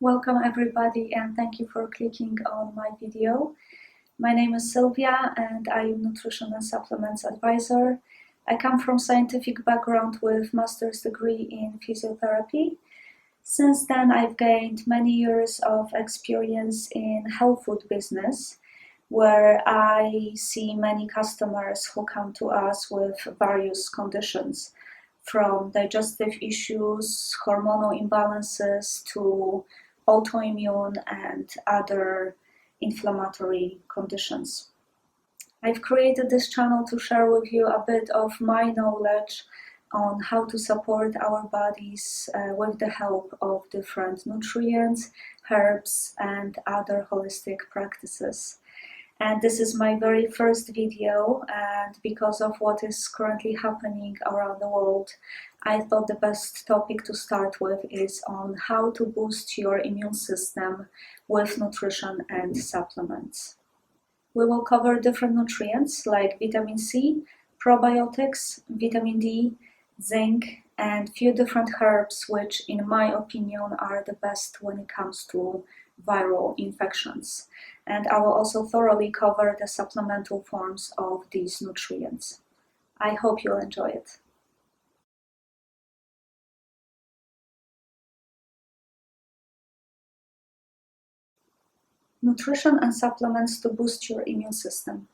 Welcome everybody and thank you for clicking on my video. My name is Sylwia and I am Nutrition and Supplements Advisor. I come from scientific background with master's degree in physiotherapy. Since then I've gained many years of experience in health food business, where I see many customers who come to us with various conditions, from digestive issues, hormonal imbalances, to autoimmune and other inflammatory conditions. I've created this channel to share with you a bit of my knowledge on how to support our bodies with the help of different nutrients, herbs, and other holistic practices. And this is my very first video, and because of what is currently happening around the world, I thought the best topic to start with is on how to boost your immune system with nutrition and supplements. We will cover different nutrients like vitamin C, probiotics, vitamin D, zinc, and few different herbs, which in my opinion are the best when it comes to viral infections. And I will also thoroughly cover the supplemental forms of these nutrients. I hope you'll enjoy it. Nutrition and supplements to boost your immune system.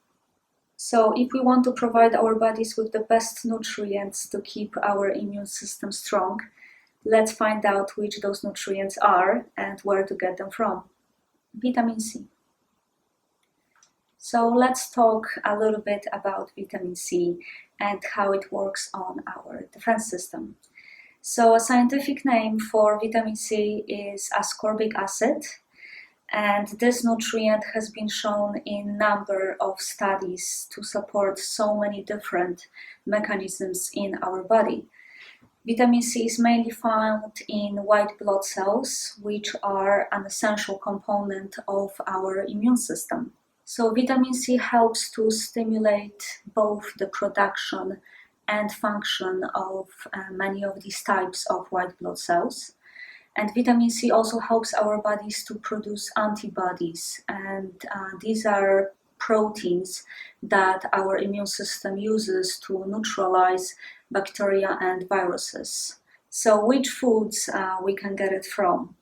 So if we want to provide our bodies with the best nutrients to keep our immune system strong, let's find out which those nutrients are and where to get them from. Vitamin C. So let's talk a little bit about vitamin C and how it works on our defense system. So a scientific name for vitamin C is ascorbic acid, and this nutrient has been shown in a number of studies to support so many different mechanisms in our body. Vitamin C is mainly found in white blood cells, which are an essential component of our immune system. So vitamin C helps to stimulate both the production and function of many of these types of white blood cells. And vitamin C also helps our bodies to produce antibodies, and these are proteins that our immune system uses to neutralize bacteria and viruses. So which foods we can get it from?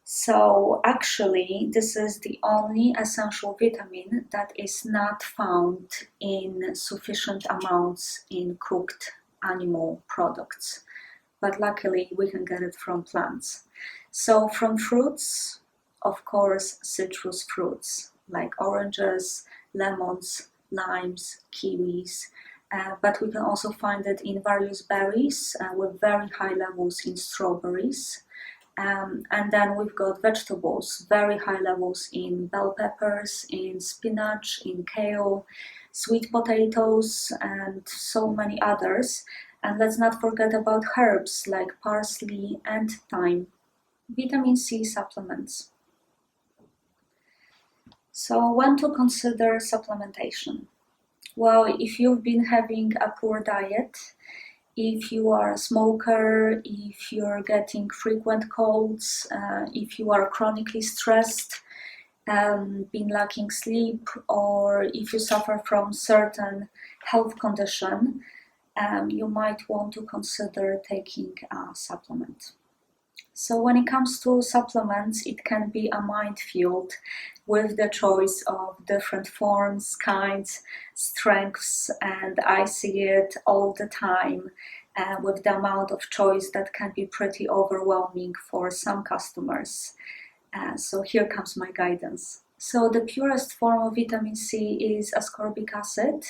So actually, this is the only essential vitamin that is not found in sufficient amounts in cooked animal products. But luckily, we can get it from plants. So from fruits, of course, citrus fruits like oranges, lemons, limes, kiwis, but we can also find it in various berries with very high levels in strawberries. And then we've got vegetables, very high levels in bell peppers, in spinach, in kale, sweet potatoes, and so many others. And let's not forget about herbs like parsley and thyme. Vitamin C supplements. So when to consider supplementation? Well, if you've been having a poor diet, if you are a smoker, if you're getting frequent colds, if you are chronically stressed, been lacking sleep, or if you suffer from certain health condition, you might want to consider taking a supplement. So when it comes to supplements, it can be a minefield with the choice of different forms, kinds, strengths, and I see it all the time with the amount of choice that can be pretty overwhelming for some customers. So here comes my guidance. So the purest form of vitamin C is ascorbic acid.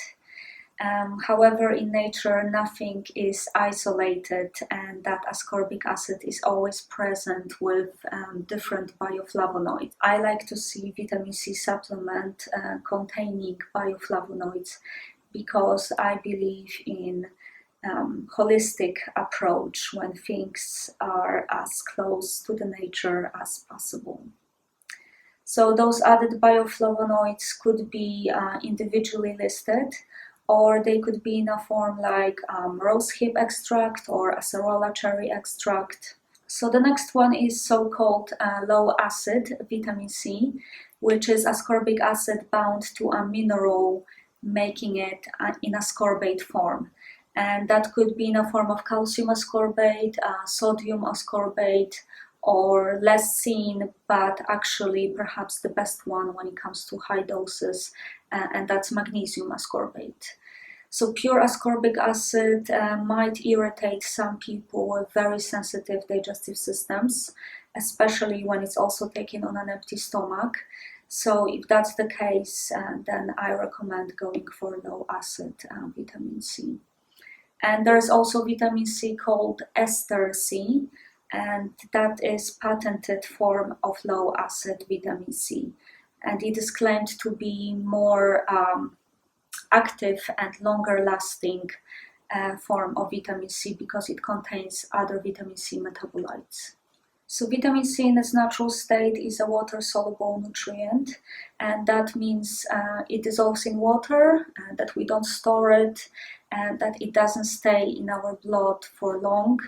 However, in nature, nothing is isolated, and that ascorbic acid is always present with different bioflavonoids. I like to see vitamin C supplement containing bioflavonoids because I believe in holistic approach when things are as close to the nature as possible. So those added bioflavonoids could be individually listed, or they could be in a form like rosehip extract or acerola cherry extract. So the next one is so-called low acid vitamin C, which is ascorbic acid bound to a mineral, making it in ascorbate form. And that could be in a form of calcium ascorbate, sodium ascorbate, or less seen, but actually perhaps the best one when it comes to high doses, and that's magnesium ascorbate. So pure ascorbic acid might irritate some people with very sensitive digestive systems, especially when it's also taken on an empty stomach. So if that's the case, then I recommend going for low acid vitamin C. And there's also vitamin C called ester C, and that is patented form of low acid vitamin C. And it is claimed to be more active and longer lasting form of vitamin C because it contains other vitamin C metabolites. So vitamin C in its natural state is a water-soluble nutrient, and that means it dissolves in water, that we don't store it, and that it doesn't stay in our blood for long,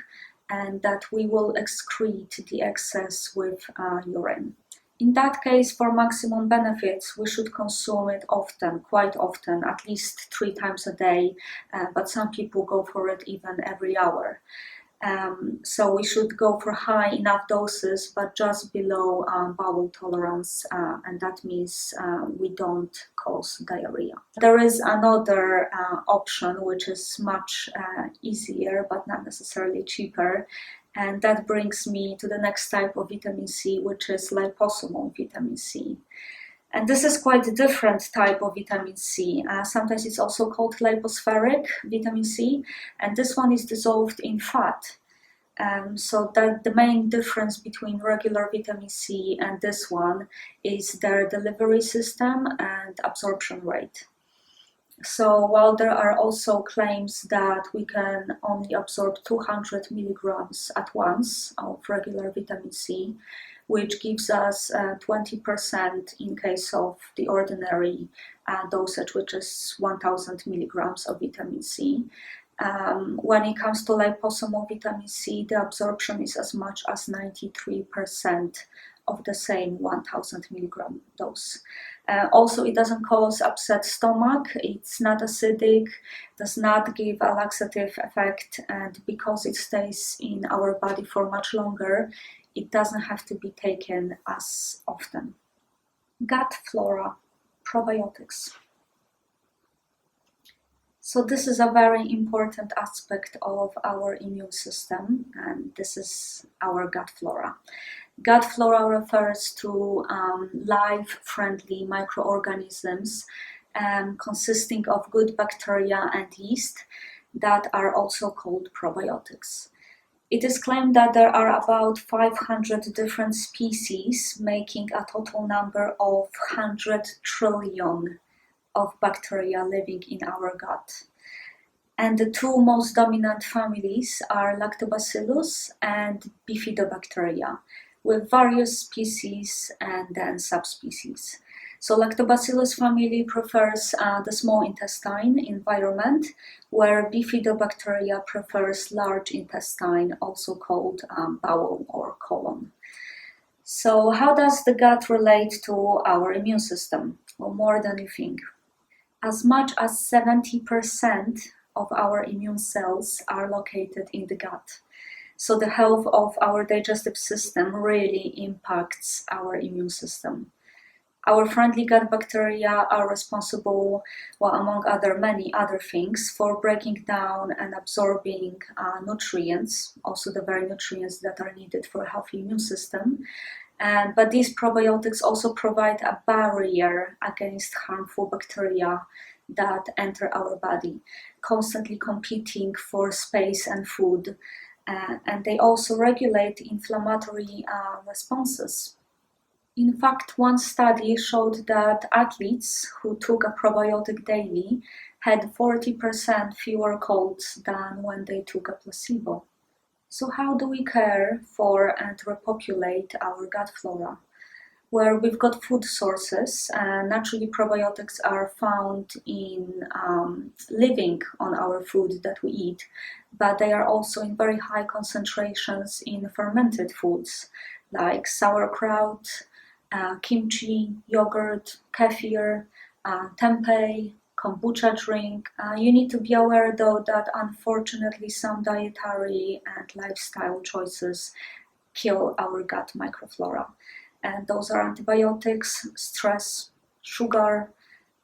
and that we will excrete the excess with urine. In that case, for maximum benefits, we should consume it often, quite often, at least 3 times a day, but some people go for it even every hour. So we should go for high enough doses, but just below bowel tolerance, and that means we don't cause diarrhea. There is another option which is much easier, but not necessarily cheaper, and that brings me to the next type of vitamin C, which is liposomal vitamin C. And this is quite a different type of vitamin C. Sometimes it's also called lipospheric vitamin C, and this one is dissolved in fat. So that the main difference between regular vitamin C and this one is their delivery system and absorption rate. So while there are also claims that we can only absorb 200 milligrams at once of regular vitamin C, which gives us 20% in case of the ordinary dosage, which is 1000 milligrams of vitamin C. When it comes to liposomal vitamin C, the absorption is as much as 93% of the same 1000 milligram dose. Also, it doesn't cause upset stomach, it's not acidic, does not give a laxative effect, and because it stays in our body for much longer, it doesn't have to be taken as often. Gut flora, probiotics. So this is a very important aspect of our immune system, and this is our gut flora. Gut flora refers to life-friendly microorganisms consisting of good bacteria and yeast that are also called probiotics. It is claimed that there are about 500 different species, making a total number of 100 trillion of bacteria living in our gut. And the 2 most dominant families are Lactobacillus and Bifidobacteria, with various species and then subspecies. So Lactobacillus family prefers the small intestine environment, where Bifidobacteria prefers large intestine, also called bowel or colon. So how does the gut relate to our immune system? Well, more than you think. As much as 70% of our immune cells are located in the gut. So the health of our digestive system really impacts our immune system. Our friendly gut bacteria are responsible, well, among many other things, for breaking down and absorbing nutrients, also the very nutrients that are needed for a healthy immune system. But these probiotics also provide a barrier against harmful bacteria that enter our body, constantly competing for space and food. And they also regulate inflammatory responses. In fact, one study showed that athletes who took a probiotic daily had 40% fewer colds than when they took a placebo. So how do we care for and repopulate our gut flora? where we've got food sources. Naturally, probiotics are found in living on our food that we eat, but they are also in very high concentrations in fermented foods like sauerkraut, kimchi, yogurt, kefir, tempeh, kombucha drink. You need to be aware though that unfortunately some dietary and lifestyle choices kill our gut microflora. And those are antibiotics, stress, sugar,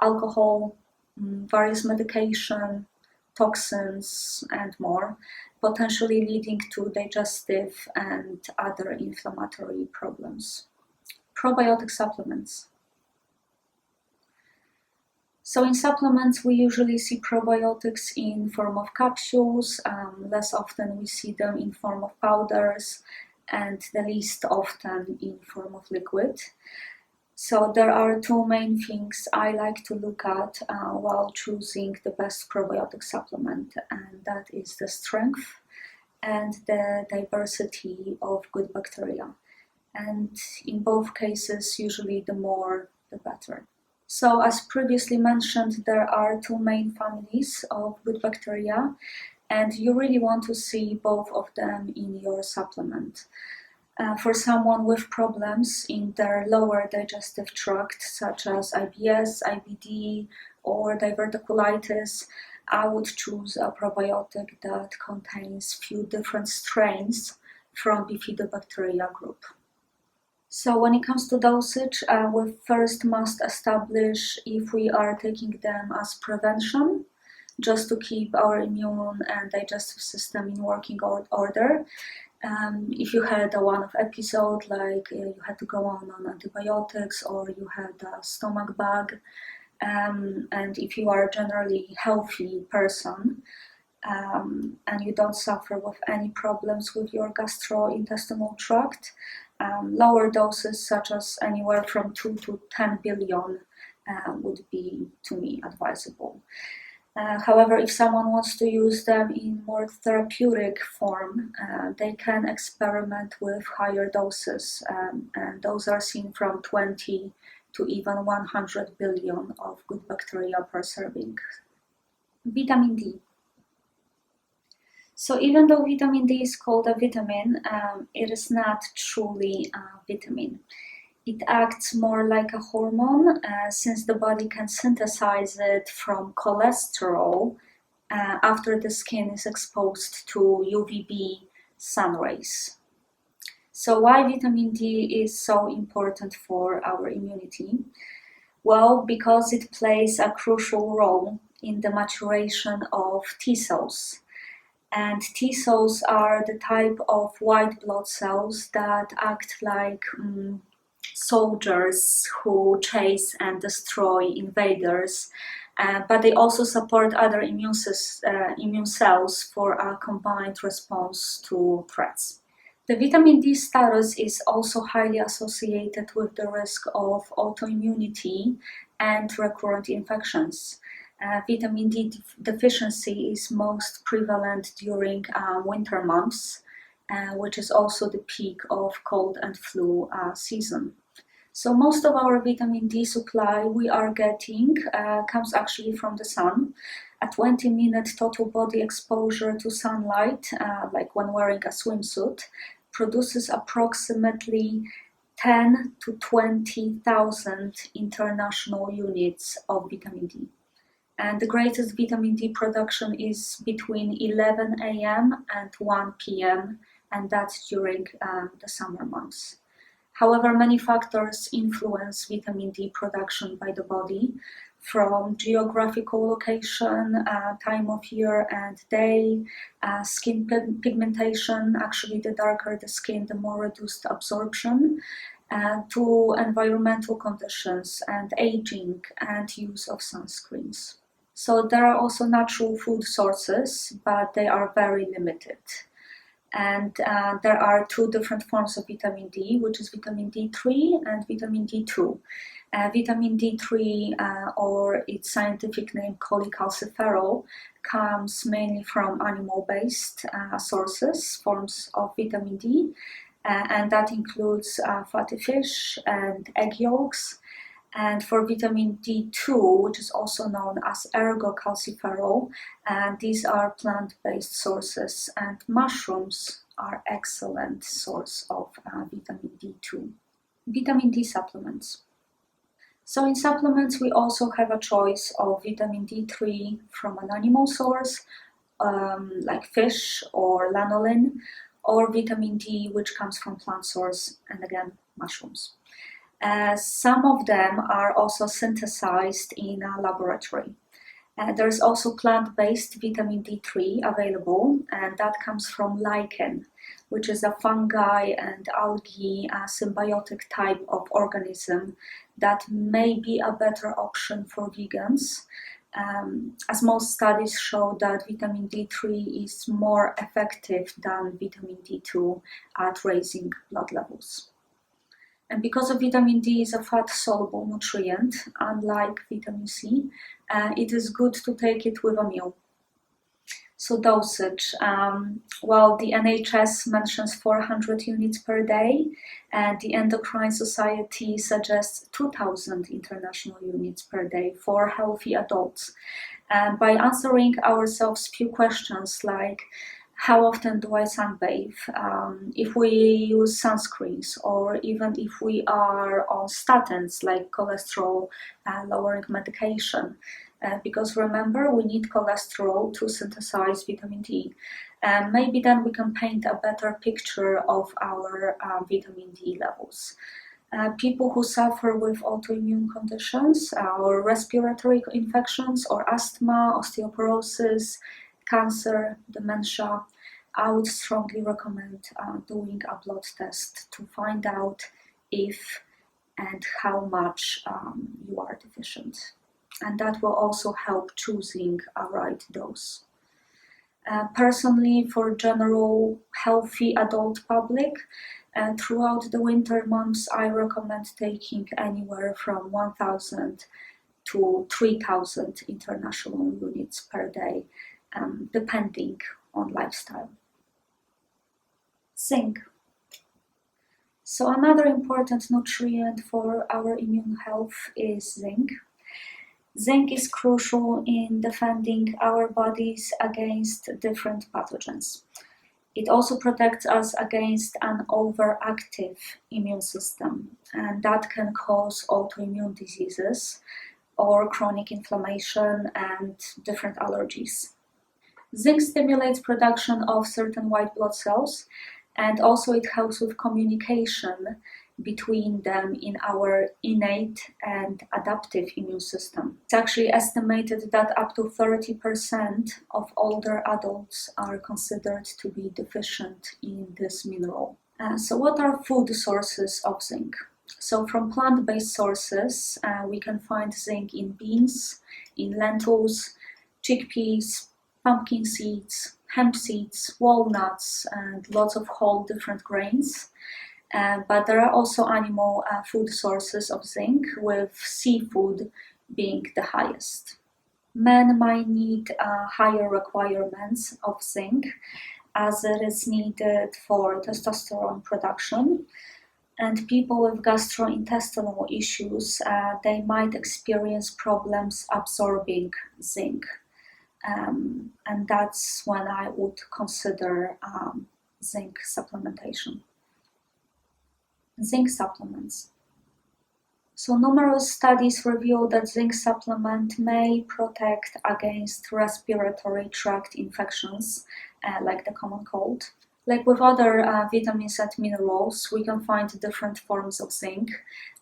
alcohol, various medication, toxins, and more, potentially leading to digestive and other inflammatory problems. Probiotic supplements. So in supplements, we usually see probiotics in form of capsules. Less often we see them in form of powders, and the least often in form of liquid. So there are two main things I like to look at while choosing the best probiotic supplement, and that is the strength and the diversity of good bacteria. And in both cases, usually the more the better. So as previously mentioned, there are two main families of good bacteria, and you really want to see both of them in your supplement. For someone with problems in their lower digestive tract, such as IBS, IBD, or diverticulitis, I would choose a probiotic that contains few different strains from Bifidobacteria group. So when it comes to dosage, we first must establish if we are taking them as prevention, just to keep our immune and digestive system in working order. If you had a one-off episode, like you had to go on antibiotics or you had a stomach bug, and if you are a generally healthy person and you don't suffer with any problems with your gastrointestinal tract, lower doses such as anywhere from 2 to 10 billion would be, to me, advisable. However, if someone wants to use them in more therapeutic form, they can experiment with higher doses, and those are seen from 20 to even 100 billion of good bacteria per serving. Vitamin D. So even though vitamin D is called a vitamin, it is not truly a vitamin. It acts more like a hormone since the body can synthesize it from cholesterol after the skin is exposed to UVB sun rays. So why vitamin D is so important for our immunity? Well, because it plays a crucial role in the maturation of T cells. And T cells are the type of white blood cells that act like soldiers who chase and destroy invaders, but they also support other immune cells for a combined response to threats. The vitamin D status is also highly associated with the risk of autoimmunity and recurrent infections. Vitamin D deficiency is most prevalent during winter months, which is also the peak of cold and flu season. So most of our vitamin D supply we are getting comes actually from the sun. A 20-minute total body exposure to sunlight, like when wearing a swimsuit, produces approximately 10 to 20,000 international units of vitamin D. And the greatest vitamin D production is between 11 a.m. and 1 p.m., and that's during the summer months. However, many factors influence vitamin D production by the body, from geographical location, time of year and day, skin pigmentation, actually the darker the skin, the more reduced absorption, to environmental conditions and aging and use of sunscreens. So there are also natural food sources, but they are very limited. And there are two different forms of vitamin D, which is vitamin D3 and vitamin D2. Vitamin D3, or its scientific name cholecalciferol, comes mainly from animal-based sources, forms of vitamin D, and that includes fatty fish and egg yolks. And for vitamin D2, which is also known as ergocalciferol, and these are plant-based sources, and mushrooms are excellent source of vitamin D2. Vitamin D supplements. So in supplements, we also have a choice of vitamin D3 from an animal source, like fish or lanolin, or vitamin D, which comes from plant source, and again, mushrooms. Some of them are also synthesized in a laboratory. There's also plant-based vitamin D3 available, and that comes from lichen, which is a fungi and algae symbiotic type of organism that may be a better option for vegans, as most studies show that vitamin D3 is more effective than vitamin D2 at raising blood levels. And because of vitamin D is a fat-soluble nutrient, unlike vitamin C, it is good to take it with a meal. So dosage, well, the NHS mentions 400 units per day, and the Endocrine Society suggests 2,000 international units per day for healthy adults. And by answering ourselves few questions like, how often do I sunbathe? If we use sunscreens, or even if we are on statins like cholesterol lowering medication, because remember, we need cholesterol to synthesize vitamin D. Maybe then we can paint a better picture of our vitamin D levels. People who suffer with autoimmune conditions or respiratory infections or asthma, osteoporosis, cancer, dementia, I would strongly recommend doing a blood test to find out if and how much you are deficient. And that will also help choosing a right dose. Personally, for general healthy adult public, throughout the winter months, I recommend taking anywhere from 1,000 to 3,000 international units per day, depending on lifestyle. Zinc. So another important nutrient for our immune health is zinc. Zinc is crucial in defending our bodies against different pathogens. It also protects us against an overactive immune system, and that can cause autoimmune diseases or chronic inflammation and different allergies. Zinc stimulates production of certain white blood cells, and also it helps with communication between them in our innate and adaptive immune system. It's actually estimated that up to 30% of older adults are considered to be deficient in this mineral. So what are food sources of zinc? So from plant-based sources, we can find zinc in beans, in lentils, chickpeas, pumpkin seeds, hemp seeds, walnuts, and lots of whole different grains. But there are also animal food sources of zinc, with seafood being the highest. Men might need higher requirements of zinc, as it is needed for testosterone production. And people with gastrointestinal issues, they might experience problems absorbing zinc. And that's when I would consider zinc supplementation. Zinc supplements. So numerous studies reveal that zinc supplement may protect against respiratory tract infections, like the common cold. Like with other vitamins and minerals, we can find different forms of zinc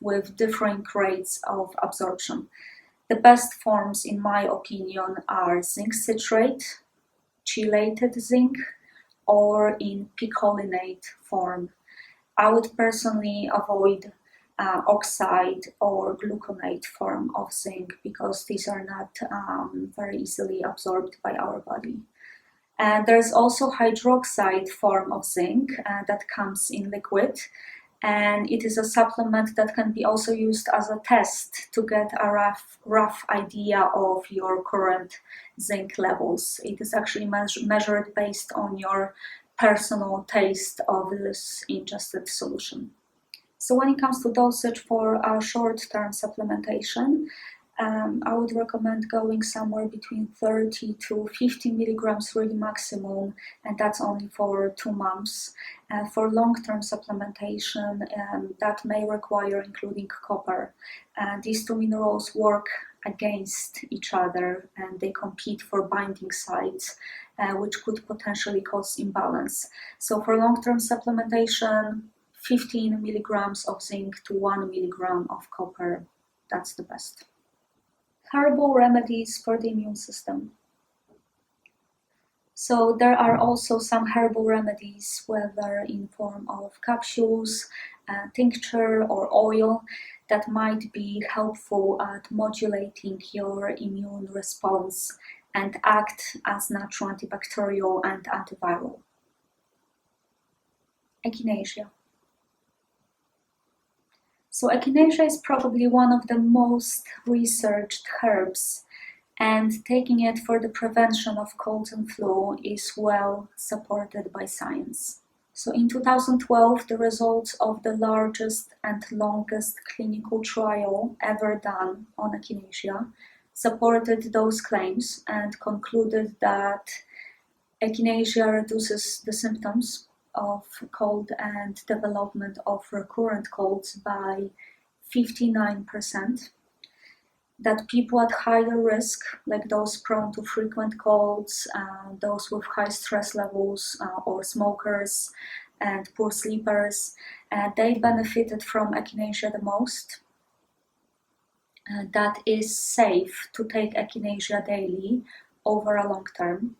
with differing rates of absorption. The best forms, in my opinion, are zinc citrate, chelated zinc, or in picolinate form. I would personally avoid oxide or gluconate form of zinc because these are not very easily absorbed by our body. And there's also hydroxide form of zinc that comes in liquid, and it is a supplement that can be also used as a test to get a rough idea of your current zinc levels. It is actually measured based on your personal taste of this ingested solution. So when it comes to dosage for a short-term supplementation, I would recommend going somewhere between 30 to 50 milligrams really maximum, and that's only for 2 months. For long-term supplementation, that may require including copper. These two minerals work against each other and they compete for binding sites, which could potentially cause imbalance. So for long-term supplementation, 15 milligrams of zinc to 1 milligram of copper, that's the best. Herbal remedies for the immune system. So there are also some herbal remedies, whether in form of capsules, tincture or oil, that might be helpful at modulating your immune response and act as natural antibacterial and antiviral. Echinacea. So echinacea is probably one of the most researched herbs, and taking it for the prevention of colds and flu is well supported by science. So in 2012, the results of the largest and longest clinical trial ever done on echinacea supported those claims and concluded that echinacea reduces the symptoms of cold and development of recurrent colds by 59%, that people at higher risk, like those prone to frequent colds, those with high stress levels, or smokers and poor sleepers, they benefited from echinacea the most. That is safe to take echinacea daily over a long term.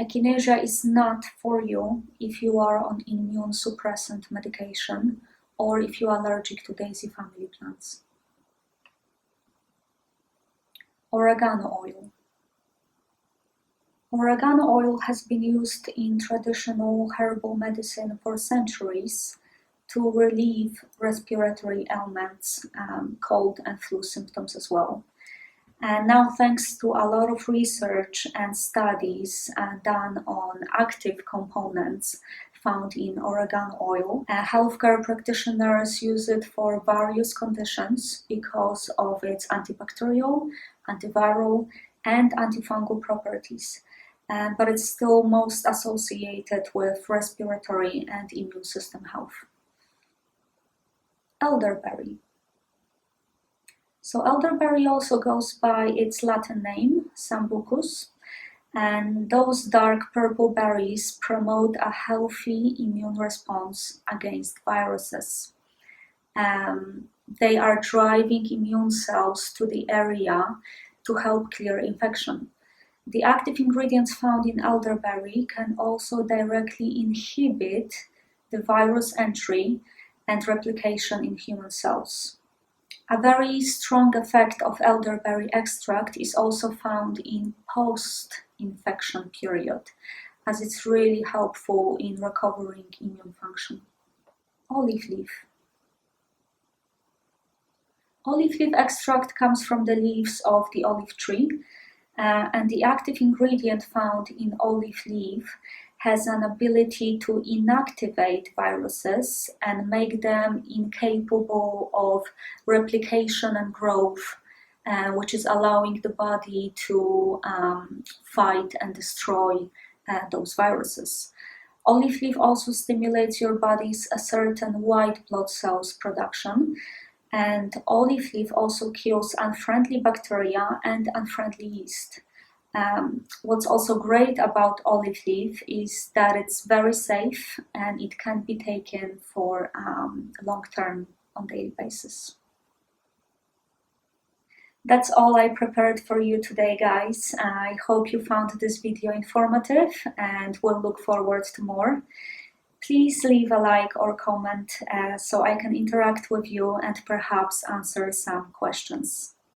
Echinacea is not for you if you are on immune suppressant medication or if you are allergic to daisy family plants. Oregano oil. Oregano oil has been used in traditional herbal medicine for centuries to relieve respiratory ailments, cold and flu symptoms as well. And now, thanks to a lot of research and studies done on active components found in oregano oil, healthcare practitioners use it for various conditions because of its antibacterial, antiviral, and antifungal properties. But it's still most associated with respiratory and immune system health. Elderberry. So elderberry also goes by its Latin name, Sambucus, and those dark purple berries promote a healthy immune response against viruses. They are driving immune cells to the area to help clear infection. The active ingredients found in elderberry can also directly inhibit the virus entry and replication in human cells. A very strong effect of elderberry extract is also found in post-infection period, as it's really helpful in recovering immune function. Olive leaf. Olive leaf extract comes from the leaves of the olive tree, and the active ingredient found in olive leaf has an ability to inactivate viruses and make them incapable of replication and growth, which is allowing the body to fight and destroy those viruses. Olive leaf also stimulates your body's certain white blood cells production, and olive leaf also kills unfriendly bacteria and unfriendly yeast. What's also great about olive leaf is that it's very safe and it can be taken for long term on daily basis. That's all I prepared for you today, guys. I hope you found this video informative and we'll look forward to more. Please leave a like or comment so I can interact with you and perhaps answer some questions.